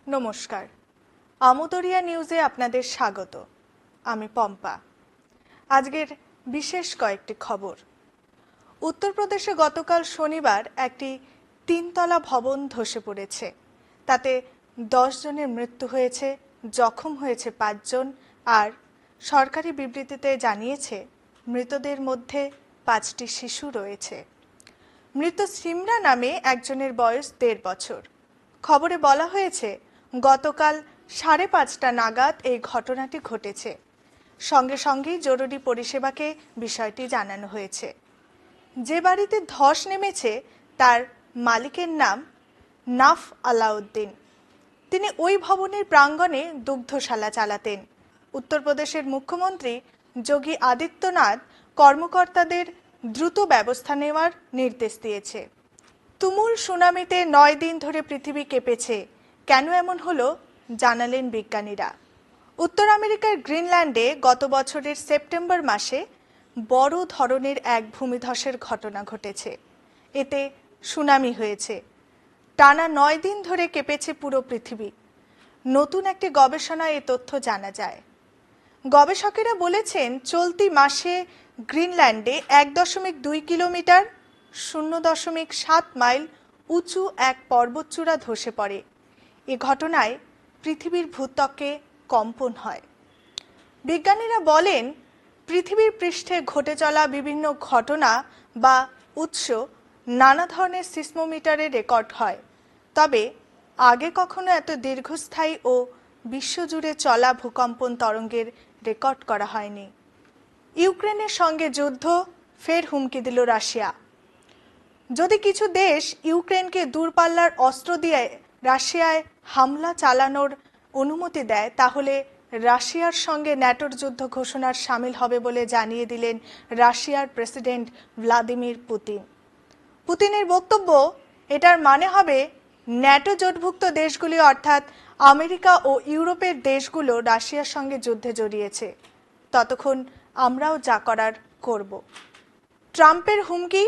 নমস্কার, আমোদরিয়া নিউজে আপনাদের স্বাগত। আমি পম্পা। আজকের বিশেষ কয়েকটি খবর। উত্তরপ্রদেশে গতকাল শনিবার একটি তিনতলা ভবন ধসে পড়েছে। তাতে 10 জনের মৃত্যু হয়েছে, জখম হয়েছে 5 জন। আর সরকারি বিবৃতিতে জানিয়েছে মৃতদের মধ্যে 5টি শিশু রয়েছে। মৃত সিমরা নামে একজনের বয়স 1.5 বছর। খবরে বলা হয়েছে গতকাল 5:30 নাগাদ এই ঘটনাটি ঘটেছে। সঙ্গে সঙ্গেই জরুরি পরিষেবাকে বিষয়টি জানানো হয়েছে। যে বাড়িতে ধস নেমেছে তার মালিকের নাম নাফ আলাউদ্দিন। তিনি ওই ভবনের প্রাঙ্গণে দুগ্ধশালা চালাতেন। উত্তরপ্রদেশের মুখ্যমন্ত্রী যোগী আদিত্যনাথ কর্মকর্তাদের দ্রুত ব্যবস্থা নেওয়ার নির্দেশ দিয়েছে। তুমুল সুনামিতে 9 দিন ধরে পৃথিবী কেঁপেছে। কেন এমন হলো জানালেন বিজ্ঞানীরা। উত্তর আমেরিকার গ্রিনল্যান্ডে গত বছরের সেপ্টেম্বর মাসে বড় ধরনের এক ভূমিধসের ঘটনা ঘটেছে। এতে সুনামি হয়েছে। টানা 9 দিন ধরে কেঁপেছে পুরো পৃথিবী। নতুন একটি গবেষণায় এ তথ্য জানা যায়। গবেষকেরা বলেছেন চলতি মাসে গ্রিনল্যান্ডে 1.2 কিলোমিটার 0.7 মাইল উঁচু এক পর্বতচূড়া ধসে পড়ে। এ ঘটনায় পৃথিবীর ভূত্বকে কম্পন হয়। বিজ্ঞানীরা বলেন পৃথিবীর পৃষ্ঠে ঘটে চলা বিভিন্ন ঘটনা বা উৎস নানা ধরনের সিসমোমিটারে রেকর্ড হয়, তবে আগে কখনো এত দীর্ঘস্থায়ী ও বিশ্বজুড়ে চলা ভূকম্পন তরঙ্গের রেকর্ড করা হয়নি। ইউক্রেনের সঙ্গে যুদ্ধ, ফের হুমকি দিল রাশিয়া। যদি কিছু দেশ ইউক্রেনকে দূরপাল্লার অস্ত্র দিয়ে রাশিয়ায় হামলা চালানোর অনুমতি দেয়, তাহলে রাশিয়ার সঙ্গে ন্যাটোর যুদ্ধ ঘোষণার সামিল হবে বলে জানিয়ে দিলেন রাশিয়ার প্রেসিডেন্ট ভ্লাদিমির পুতিন। পুতিনের বক্তব্য, এটার মানে হবে ন্যাটো জোটভুক্ত দেশগুলি অর্থাৎ আমেরিকা ও ইউরোপের দেশগুলো রাশিয়ার সঙ্গে যুদ্ধে জড়িয়েছে। ততক্ষণ আমরাও যা করার করব। ট্রাম্পের হুমকি,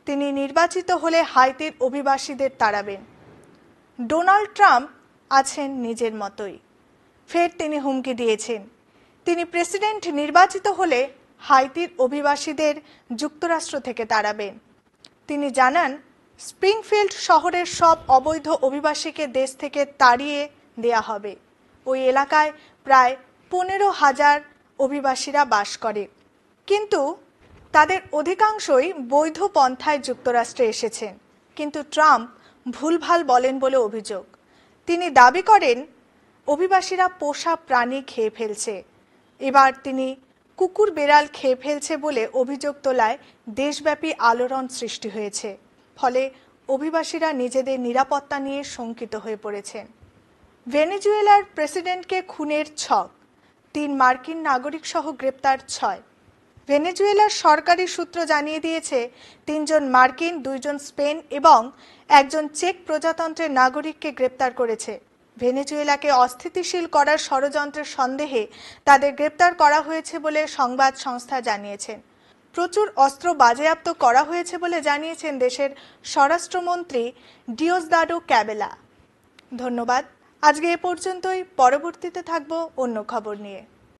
তিনি নির্বাচিত হলে হাইতির অভিবাসীদের তাড়াবেন। ডোনাল্ড ট্রাম্প আছেন নিজের মতোই। ফের তিনি হুমকি দিয়েছেন তিনি প্রেসিডেন্ট নির্বাচিত হলে হাইতির অভিবাসীদের যুক্তরাষ্ট্র থেকে তাড়াবেন। তিনি জানান স্প্রিংফিল্ড শহরের সব অবৈধ অভিবাসীকে দেশ থেকে তাড়িয়ে দেয়া হবে। ওই এলাকায় প্রায় 15,000 অভিবাসীরা বাস করে, কিন্তু তাদের অধিকাংশই বৈধ পন্থায় যুক্তরাষ্ট্রে এসেছেন। কিন্তু ট্রাম্প ভুলভাল বলেন বলে অভিযোগ। তিনি দাবি করেন অভিবাসীরা পোষা প্রাণী খেয়ে ফেলছে। এবার তিনি কুকুর বেড়াল খেয়ে ফেলছে বলে অভিযোগ তোলায় দেশব্যাপী আলোড়ন সৃষ্টি হয়েছে। ফলে অভিবাসীরা নিজেদের নিরাপত্তা নিয়ে শঙ্কিত হয়ে পড়েছেন। ভেনেজুয়েলার প্রেসিডেন্টকে খুনের ছক, 3 মার্কিন নাগরিক সহ গ্রেপ্তার 6। ভেনেজুয়েলার সরকারি সূত্র জানিয়ে দিয়েছে 3 জন মার্কিন, 2 জন স্পেন এবং 1 জন চেক প্রজাতন্ত্রের নাগরিককে গ্রেপ্তার করেছে। ভেনেজুয়েলাকে অস্থিতিশীল করার ষড়যন্ত্রের সন্দেহে তাদের গ্রেপ্তার করা হয়েছে বলে সংবাদ সংস্থা জানিয়েছেন। প্রচুর অস্ত্র বাজেয়াপ্ত করা হয়েছে বলে জানিয়েছেন দেশের স্বরাষ্ট্রমন্ত্রী ডিওসদাডো ক্যাবেলা। ধন্যবাদ। আজকে এ পর্যন্তই। পরবর্তীতে থাকবো অন্য খবর নিয়ে।